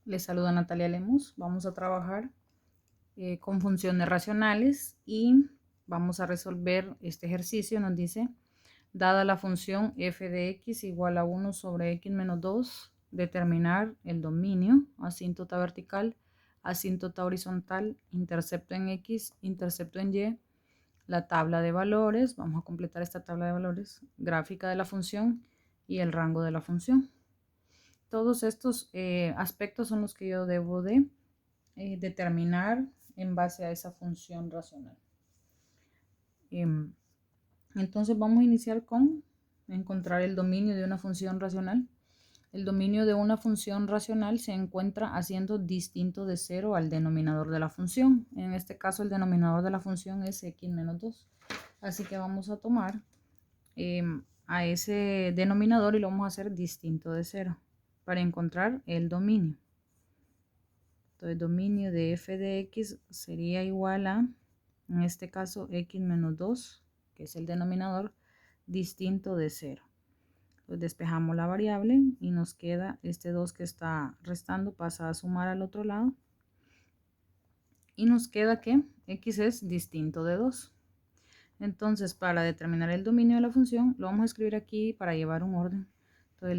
Les saluda Natalia Lemus. Vamos a trabajar con funciones racionales y vamos a resolver este ejercicio. Nos dice, dada la función f de x igual a 1 sobre x menos 2, determinar el dominio, asíntota vertical, asíntota horizontal, intercepto en x, intercepto en y, la tabla de valores, vamos a completar esta tabla de valores, gráfica de la función y el rango de la función. Todos estos aspectos son los que yo debo de determinar en base a esa función racional. Entonces vamos a iniciar con encontrar el dominio de una función racional. El dominio de una función racional se encuentra haciendo distinto de 0 al denominador de la función. En este caso el denominador de la función es x menos 2. Así que vamos a tomar a ese denominador y lo vamos a hacer distinto de 0 para encontrar el dominio. Entonces, dominio de f de x sería igual a, en este caso, x menos 2, que es el denominador, distinto de 0. Entonces, despejamos la variable y nos queda este 2 que está restando, pasa a sumar al otro lado. Y nos queda que x es distinto de 2. Entonces, para determinar el dominio de la función, lo vamos a escribir aquí para llevar un orden. Entonces,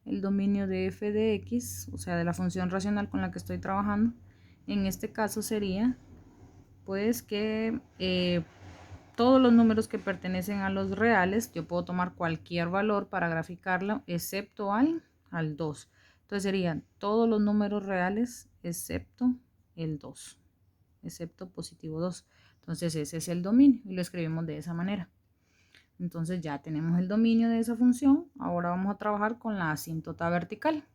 el dominio de f de x, o sea, de la función racional con la que estoy trabajando, en este caso sería pues que todos los números que pertenecen a los reales, yo puedo tomar cualquier valor para graficarlo excepto al 2. Entonces serían todos los números reales excepto el 2, excepto positivo 2. Entonces ese es el dominio y lo escribimos de esa manera. Entonces ya tenemos el dominio de esa función. Ahora vamos a trabajar con la asíntota vertical.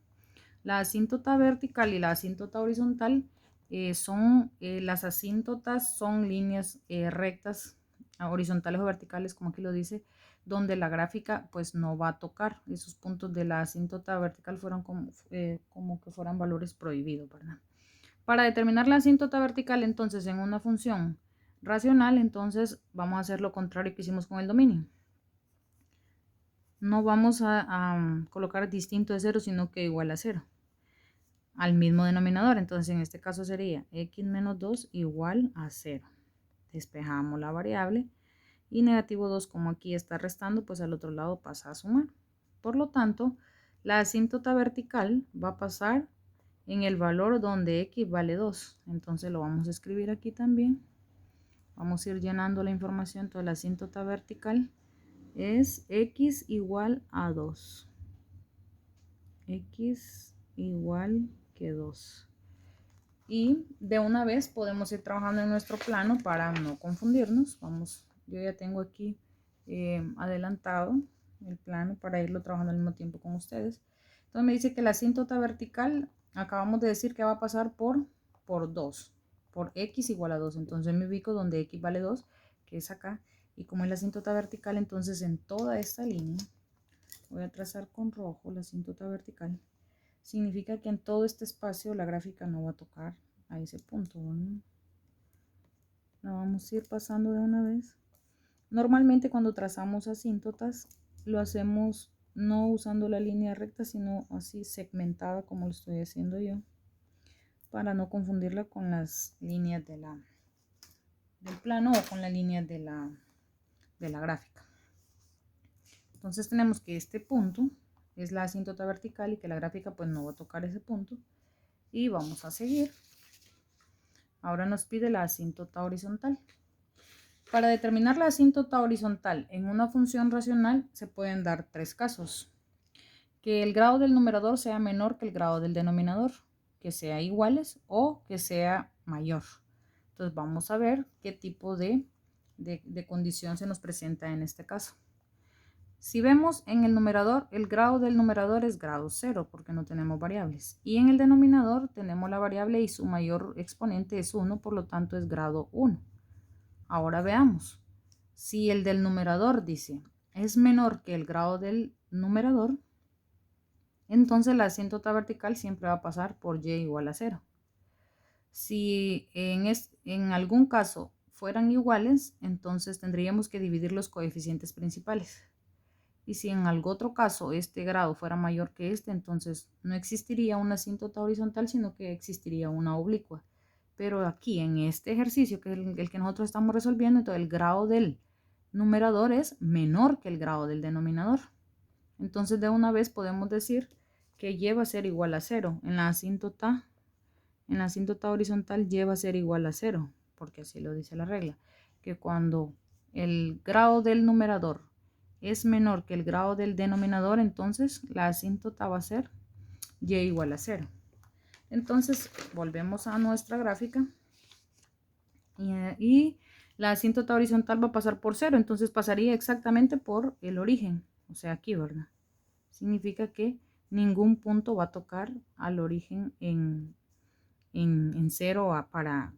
La asíntota vertical y la asíntota horizontal las asíntotas son líneas rectas, horizontales o verticales, como aquí lo dice, donde la gráfica pues no va a tocar. Esos puntos de la asíntota vertical fueron como que fueran valores prohibidos, ¿verdad? Para determinar la asíntota vertical, entonces, en una función racional, entonces vamos a hacer lo contrario que hicimos con el dominio. No vamos a colocar distinto de 0, sino que igual a 0, al mismo denominador. Entonces, en este caso sería x menos 2 igual a 0. Despejamos la variable y negativo 2, como aquí está restando, pues al otro lado pasa a sumar. Por lo tanto, la asíntota vertical va a pasar en el valor donde x vale 2. Entonces lo vamos a escribir aquí también. Vamos a ir llenando la información. Entonces la asíntota vertical es x igual a 2. X igual que 2. Y de una vez podemos ir trabajando en nuestro plano para no confundirnos. Vamos, yo ya tengo aquí adelantado el plano para irlo trabajando al mismo tiempo con ustedes. Entonces me dice que la asíntota vertical, acabamos de decir que va a pasar por 2, por x igual a 2. Entonces me ubico donde x vale 2, que es acá. Y como es la asíntota vertical, entonces en toda esta línea, voy a trazar con rojo la asíntota vertical. Significa que en todo este espacio la gráfica no va a tocar a ese punto, ¿no? La vamos a ir pasando de una vez. Normalmente cuando trazamos asíntotas lo hacemos no usando la línea recta, sino así segmentada como lo estoy haciendo yo, para no confundirla con las líneas del plano o con la línea de la gráfica. Entonces tenemos que este punto es la asíntota vertical y que la gráfica pues no va a tocar ese punto. Y vamos a seguir. Ahora nos pide la asíntota horizontal. Para determinar la asíntota horizontal en una función racional se pueden dar tres casos. Que el grado del numerador sea menor que el grado del denominador, que sea iguales o que sea mayor. Entonces vamos a ver qué tipo de condición se nos presenta en este caso. Si vemos en el numerador, el grado del numerador es grado 0 porque no tenemos variables. Y en el denominador tenemos la variable y su mayor exponente es 1, por lo tanto es grado 1. Ahora veamos. Si el del numerador dice es menor que el grado del numerador, entonces la asíntota vertical siempre va a pasar por y igual a 0. Si en algún caso fueran iguales, entonces tendríamos que dividir los coeficientes principales. Y si en algún otro caso este grado fuera mayor que este, entonces no existiría una asíntota horizontal, sino que existiría una oblicua. Pero aquí en este ejercicio, que es el que nosotros estamos resolviendo, entonces el grado del numerador es menor que el grado del denominador. Entonces de una vez podemos decir que y va a ser igual a 0. En la asíntota horizontal y va a ser igual a 0, porque así lo dice la regla, que cuando el grado del numerador es menor que el grado del denominador, entonces la asíntota va a ser y igual a 0. Entonces volvemos a nuestra gráfica y la asíntota horizontal va a pasar por 0, entonces pasaría exactamente por el origen, o sea aquí, ¿verdad? Significa que ningún punto va a tocar al origen en 0 para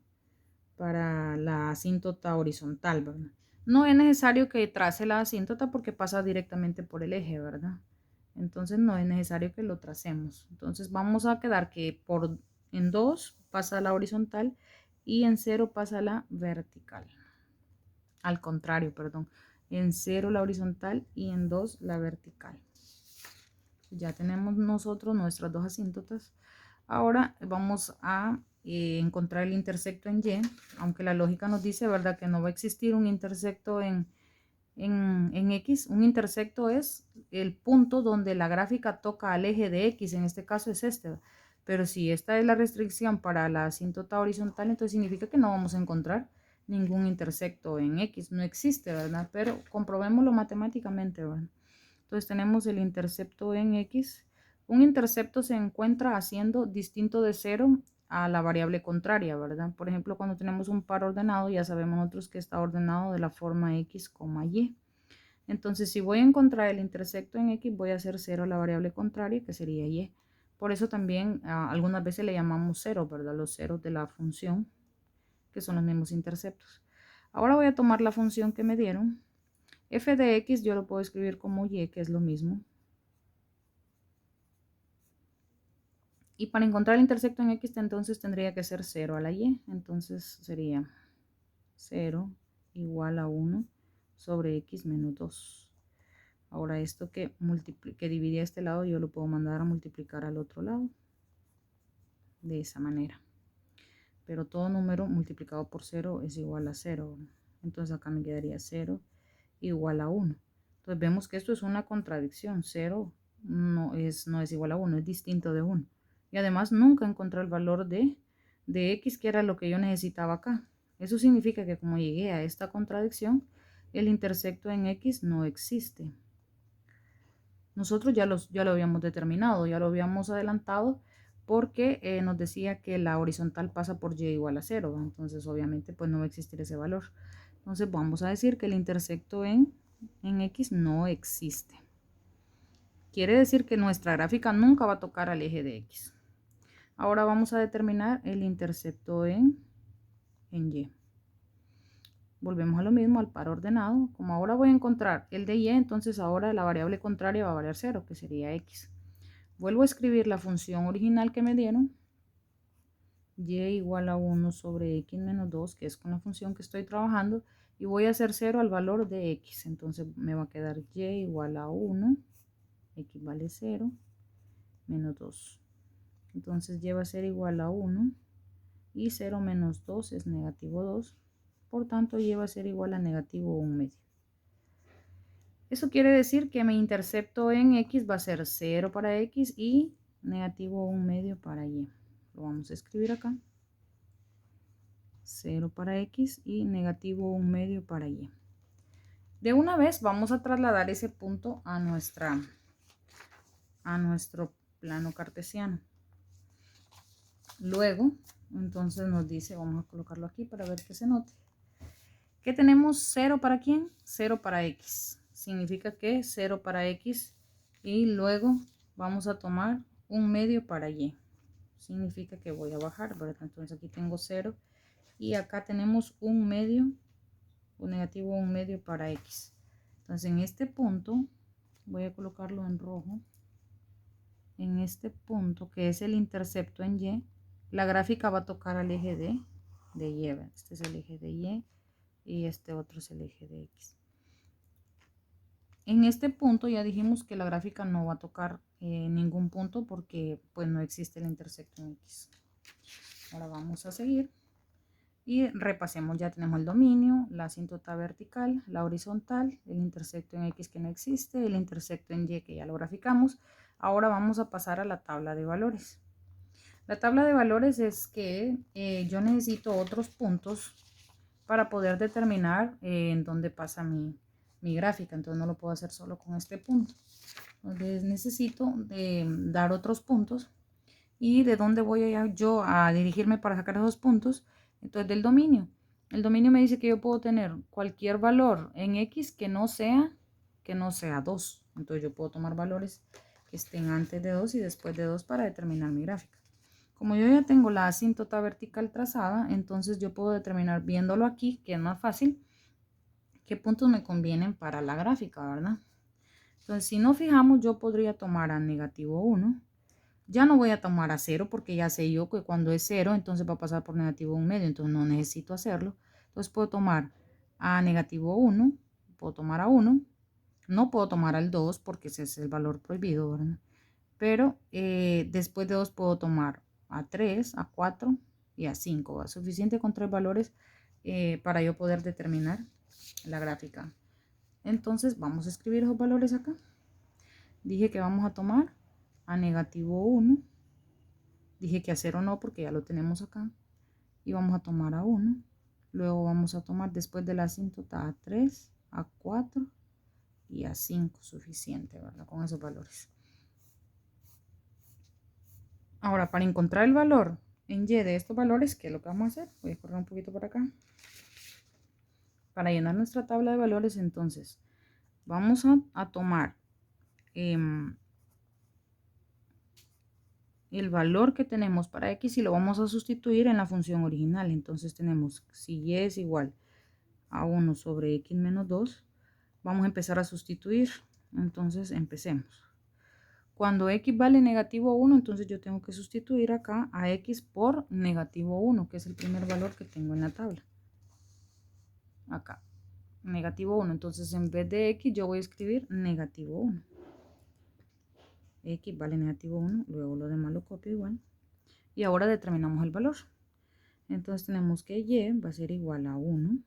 la asíntota horizontal, ¿verdad? No es necesario que trace la asíntota porque pasa directamente por el eje, ¿verdad? Entonces no es necesario que lo tracemos. Entonces vamos a quedar que en 2 pasa la horizontal y en 0 pasa la vertical. Al contrario, perdón. En 0 la horizontal y en 2 la vertical. Ya tenemos nosotros nuestras dos asíntotas. Ahora vamos a encontrar el intersecto en Y, aunque la lógica nos dice, ¿verdad?, que no va a existir un intersecto en X. Un intersecto es el punto donde la gráfica toca al eje de X, en este caso es este. Pero si esta es la restricción para la asíntota horizontal, entonces significa que no vamos a encontrar ningún intersecto en X. No existe, ¿verdad? Pero comprobémoslo matemáticamente, ¿verdad? Entonces tenemos el intercepto en X. Un intercepto se encuentra haciendo distinto de 0 a la variable contraria, ¿verdad? Por ejemplo, cuando tenemos un par ordenado, ya sabemos nosotros que está ordenado de la forma X, Y. Entonces, si voy a encontrar el intersecto en X, voy a hacer 0 a la variable contraria, que sería Y. Por eso también algunas veces le llamamos 0, ¿verdad? Los ceros de la función, que son los mismos interceptos. Ahora voy a tomar la función que me dieron. F de X yo lo puedo escribir como Y, que es lo mismo. Y para encontrar el intersecto en X, entonces tendría que ser 0 a la Y. Entonces sería 0 igual a 1 sobre X menos 2. Ahora esto que dividía este lado, yo lo puedo mandar a multiplicar al otro lado. De esa manera. Pero todo número multiplicado por 0 es igual a 0. Entonces acá me quedaría 0 igual a 1. Entonces vemos que esto es una contradicción. 0 no es igual a 1, es distinto de 1. Y además nunca encontré el valor de X, que era lo que yo necesitaba acá. Eso significa que como llegué a esta contradicción, el intersecto en X no existe. Nosotros ya lo habíamos determinado, ya lo habíamos adelantado, porque nos decía que la horizontal pasa por Y igual a 0. Entonces obviamente pues no va a existir ese valor. Entonces vamos a decir que el intersecto en X no existe. Quiere decir que nuestra gráfica nunca va a tocar al eje de X. Ahora vamos a determinar el intercepto en Y. Volvemos a lo mismo, al par ordenado. Como ahora voy a encontrar el de Y, entonces ahora la variable contraria va a valer 0, que sería X. Vuelvo a escribir la función original que me dieron. Y igual a 1 sobre X menos 2, que es con la función que estoy trabajando. Y voy a hacer 0 al valor de X. Entonces me va a quedar Y igual a 1. X vale 0 menos 2. Entonces Y va a ser igual a 1. Y 0 menos 2 es negativo 2. Por tanto, Y va a ser igual a negativo 1 medio. Eso quiere decir que mi intercepto en X va a ser 0 para X y negativo 1 medio para Y. Lo vamos a escribir acá. 0 para X y negativo 1 medio para Y. De una vez vamos a trasladar ese punto a nuestro plano cartesiano. Luego, entonces nos dice, vamos a colocarlo aquí para ver que se note, que tenemos 0 para ¿quién? 0 para X. Significa que 0 para X y luego vamos a tomar 1 medio para Y. Significa que voy a bajar, ¿verdad? Entonces aquí tengo 0 y acá tenemos 1 medio o negativo 1 medio para X. Entonces en este punto voy a colocarlo en rojo. En este punto que es el intercepto en Y, la gráfica va a tocar al eje de Y. Este es el eje de Y y este otro es el eje de X. En este punto ya dijimos que la gráfica no va a tocar ningún punto porque pues no existe el intersecto en X. Ahora vamos a seguir y repasemos. Ya tenemos el dominio, la asíntota vertical, la horizontal, el intersecto en X que no existe, el intersecto en Y que ya lo graficamos. Ahora vamos a pasar a la tabla de valores. La tabla de valores es que yo necesito otros puntos para poder determinar en dónde pasa mi gráfica. Entonces no lo puedo hacer solo con este punto. Entonces necesito dar otros puntos. ¿Y de dónde voy yo a dirigirme para sacar esos puntos? Entonces del dominio. El dominio me dice que yo puedo tener cualquier valor en X que no sea 2. Entonces yo puedo tomar valores que estén antes de 2 y después de 2 para determinar mi gráfica. Como yo ya tengo la asíntota vertical trazada, entonces yo puedo determinar viéndolo aquí, que es más fácil, qué puntos me convienen para la gráfica, ¿verdad? Entonces si nos fijamos, yo podría tomar a -1. Ya no voy a tomar a 0 porque ya sé yo que cuando es 0, entonces va a pasar por -1/2, entonces no necesito hacerlo. Entonces puedo tomar a -1, puedo tomar a 1, no puedo tomar al 2 porque ese es el valor prohibido, ¿verdad? Pero después de 2 puedo tomar a 3, a 4 y a 5. ¿Va? Suficiente con 3 valores para yo poder determinar la gráfica. Entonces vamos a escribir esos valores acá. Dije que vamos a tomar a -1. Dije que a 0 no porque ya lo tenemos acá. Y vamos a tomar a 1. Luego vamos a tomar después de la asíntota a 3, a 4 y a 5. Suficiente, ¿verdad? Con esos valores. Ahora, para encontrar el valor en Y de estos valores, ¿qué es lo que vamos a hacer? Voy a correr un poquito por acá. Para llenar nuestra tabla de valores, entonces, vamos a tomar el valor que tenemos para X y lo vamos a sustituir en la función original. Entonces tenemos, si Y es igual a 1 sobre X menos 2, vamos a empezar a sustituir. Entonces, empecemos. Cuando X vale -1, entonces yo tengo que sustituir acá a X por -1, que es el primer valor que tengo en la tabla. Acá, -1. Entonces, en vez de X, yo voy a escribir -1. X vale -1, luego lo demás lo copio igual. Y ahora determinamos el valor. Entonces, tenemos que Y va a ser igual a 1.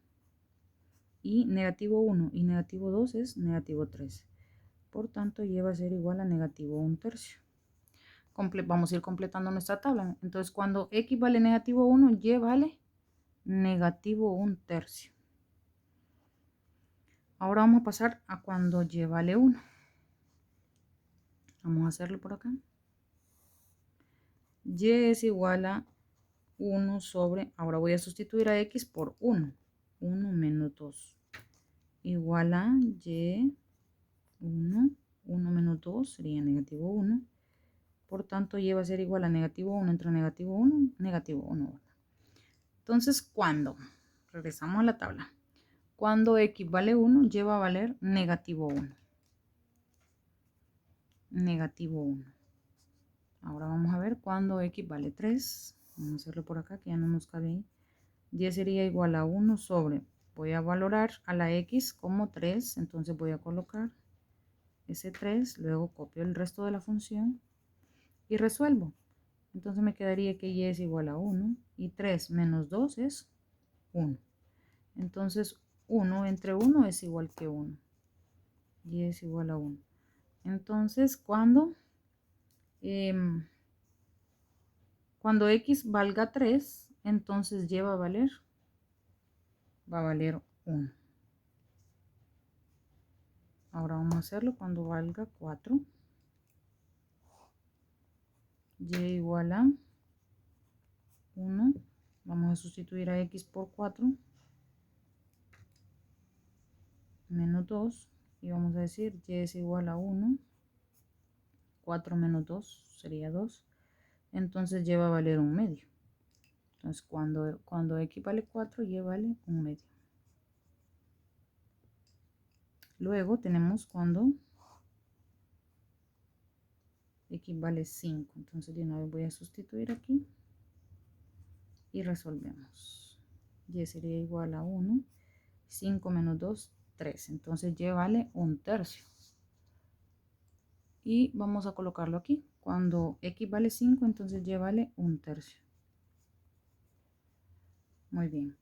Y -1 y -2 es -3. Por tanto, Y va a ser igual a -1/3. Vamos a ir completando nuestra tabla. Entonces, cuando X vale -1, Y vale -1/3. Ahora vamos a pasar a cuando Y vale 1. Vamos a hacerlo por acá. Y es igual a 1 sobre, ahora voy a sustituir a X por 1. 1 menos 2. Igual a Y 1. 1 menos 2 sería -1. Por tanto, Y va a ser igual a -1 entre -1, -1. Entonces, cuando regresamos a la tabla, cuando X vale 1, Y va a valer -1. -1. Ahora vamos a ver cuando X vale 3. Vamos a hacerlo por acá que ya no nos cabe ahí. Y sería igual a 1 sobre, voy a valorar a la X como 3, entonces voy a colocar ese 3, luego copio el resto de la función y resuelvo. Entonces me quedaría que Y es igual a 1 y 3 menos 2 es 1. Entonces 1 entre 1 es igual que 1. Y es igual a 1. Entonces cuando X valga 3, entonces Y va a valer 1. Ahora vamos a hacerlo cuando valga 4. Y igual a 1. Vamos a sustituir a X por 4. Menos 2. Y vamos a decir Y es igual a 1. 4 menos 2 sería 2. Entonces Y va a valer 1/2. Entonces cuando X vale 4, Y vale 1/2. Luego tenemos cuando X vale 5. Entonces de una vez voy a sustituir aquí. Y resolvemos. Y sería igual a 1. 5 menos 2, 3. Entonces Y vale 1/3. y vamos a colocarlo aquí. Cuando X vale 5, entonces Y vale 1/3. Muy bien.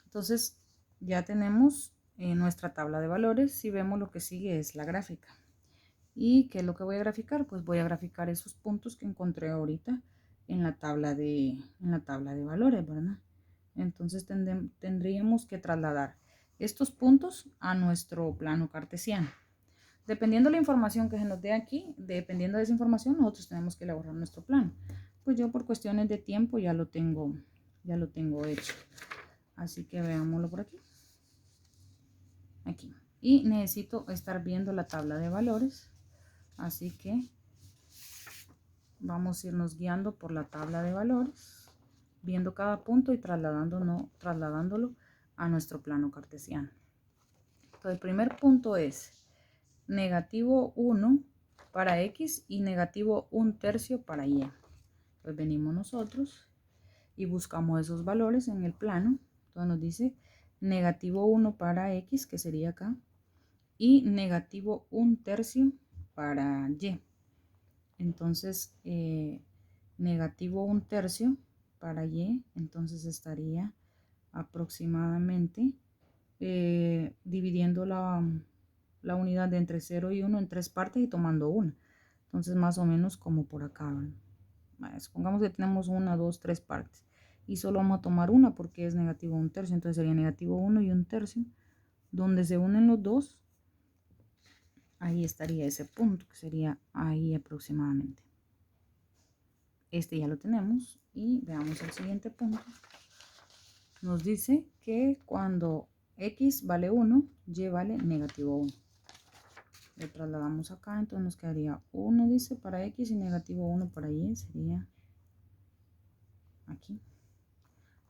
Entonces ya tenemos nuestra tabla de valores. Si vemos, lo que sigue es la gráfica. ¿Y qué es lo que voy a graficar? Pues voy a graficar esos puntos que encontré ahorita en la tabla de valores, ¿verdad? Entonces tendríamos que trasladar estos puntos a nuestro plano cartesiano. Dependiendo de la información que se nos dé aquí, dependiendo de esa información, nosotros tenemos que elaborar nuestro plano. Pues yo, por cuestiones de tiempo, ya lo tengo hecho. Así que veámoslo por aquí. Aquí. Y necesito estar viendo la tabla de valores. Así que vamos a irnos guiando por la tabla de valores, viendo cada punto y trasladándolo a nuestro plano cartesiano. Entonces, el primer punto es negativo 1 para X y negativo 1/3 para Y. Entonces venimos nosotros y buscamos esos valores en el plano. Entonces nos dice negativo 1 para X, que sería acá, y negativo 1/3 para Y. Entonces negativo 1/3 para Y, entonces estaría aproximadamente dividiendo la unidad de entre 0 y 1 en 3 partes y tomando una. Entonces más o menos como por acá. Supongamos que tenemos 1, 2, 3 partes y solo vamos a tomar una porque es negativo 1/3, entonces sería negativo 1 y 1/3, donde se unen los dos. Ahí estaría ese punto, que sería ahí aproximadamente. Este ya lo tenemos y veamos el siguiente punto. Nos dice que cuando X vale 1, Y vale negativo 1. Lo trasladamos acá, entonces nos quedaría 1, dice, para X y negativo 1 para Y, sería aquí.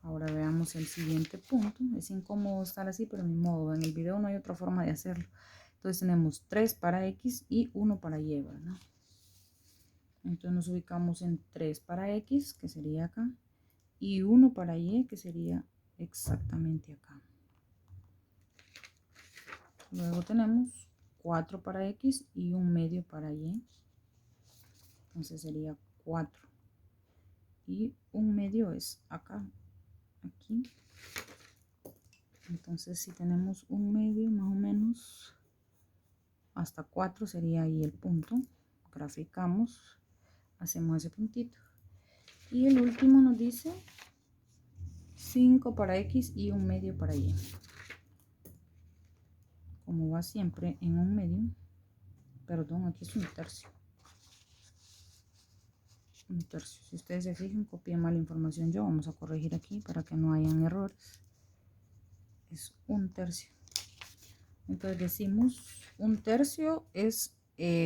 Ahora veamos el siguiente punto. Es incómodo estar así, pero ni modo, en el video no hay otra forma de hacerlo. Entonces tenemos 3 para X y 1 para Y, ¿verdad? Entonces nos ubicamos en 3 para X, que sería acá, y 1 para Y, que sería exactamente acá. Luego tenemos 4 para X y 1/2 para Y. Entonces sería 4. Y 1/2 es acá, aquí. Entonces si tenemos 1/2 más o menos, hasta 4 sería ahí el punto. Graficamos, hacemos ese puntito. Y el último nos dice 5 para X y 1/2 para Y. Como va siempre en 1/2, perdón, aquí es 1/3. 1/3. Si ustedes se fijan, copié mal la información yo. Vamos a corregir aquí para que no hayan errores. Es 1/3. Entonces decimos 1/3 es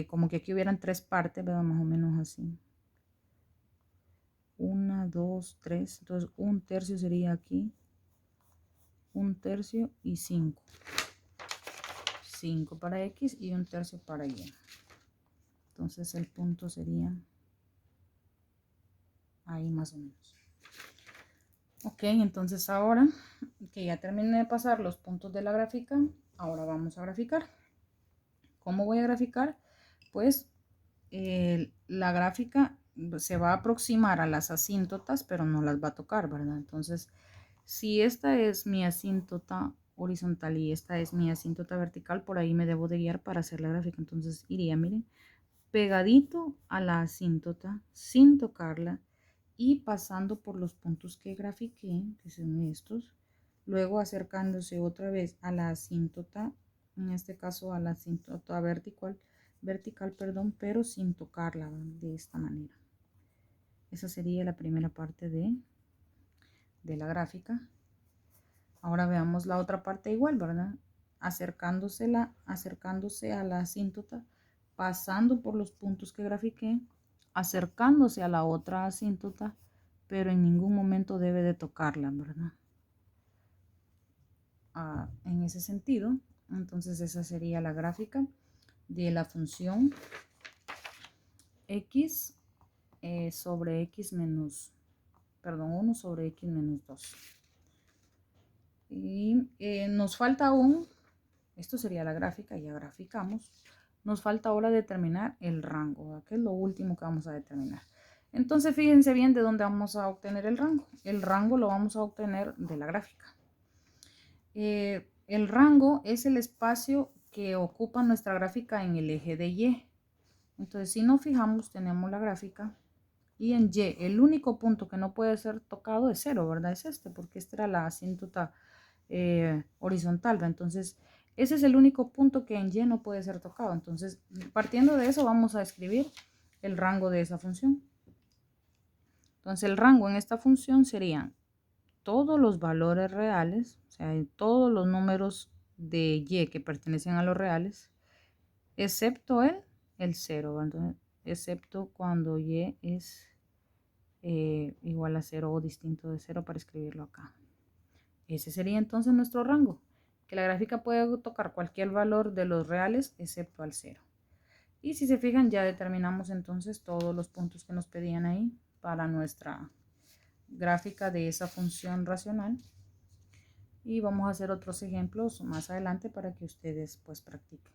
como que aquí hubieran 3 partes, ¿verdad? Más o menos así. 1, 2, 3. Entonces 1/3 sería aquí. 1/3 y 5. 5 para X y 1/3 para Y. Entonces el punto sería ahí más o menos. Ok, entonces ahora que ya terminé de pasar los puntos de la gráfica, ahora vamos a graficar. ¿Cómo voy a graficar? Pues la gráfica se va a aproximar a las asíntotas, pero no las va a tocar, ¿verdad? Entonces, si esta es mi asíntota horizontal y esta es mi asíntota vertical, por ahí me debo de guiar para hacer la gráfica. Entonces iría, miren, pegadito a la asíntota sin tocarla y pasando por los puntos que grafiqué, que son estos, luego acercándose otra vez a la asíntota, en este caso a la asíntota vertical, perdón, pero sin tocarla de esta manera. Esa sería la primera parte de la gráfica. Ahora veamos la otra parte igual, ¿verdad? Acercándose a la asíntota, pasando por los puntos que grafiqué, acercándose a la otra asíntota, pero en ningún momento debe de tocarla, ¿verdad? En ese sentido, entonces esa sería la gráfica de la función x sobre x menos, perdón, 1 sobre x menos 2. Y nos falta aún, esto sería la gráfica, ya graficamos, Nos falta ahora determinar el rango, ¿verdad? Que es lo último que vamos a determinar. Entonces fíjense bien de dónde vamos a obtener el rango. El rango lo vamos a obtener de la gráfica. El rango es el espacio que ocupa nuestra gráfica en el eje de Y. Entonces si nos fijamos tenemos la gráfica y en Y el único punto que no puede ser tocado es 0, ¿verdad? Es este, porque esta era la asíntota horizontal, ¿verdad? Entonces ese es el único punto que en Y no puede ser tocado. Entonces partiendo de eso vamos a escribir el rango de esa función. Entonces el rango en esta función serían todos los valores reales, o sea, todos los números de Y que pertenecen a los reales, excepto el 0, entonces, excepto cuando Y es igual a 0 o distinto de 0 para escribirlo acá. Ese sería entonces nuestro rango, que la gráfica puede tocar cualquier valor de los reales excepto al 0. Y si se fijan ya determinamos entonces todos los puntos que nos pedían ahí para nuestra gráfica de esa función racional. Y vamos a hacer otros ejemplos más adelante para que ustedes pues practiquen.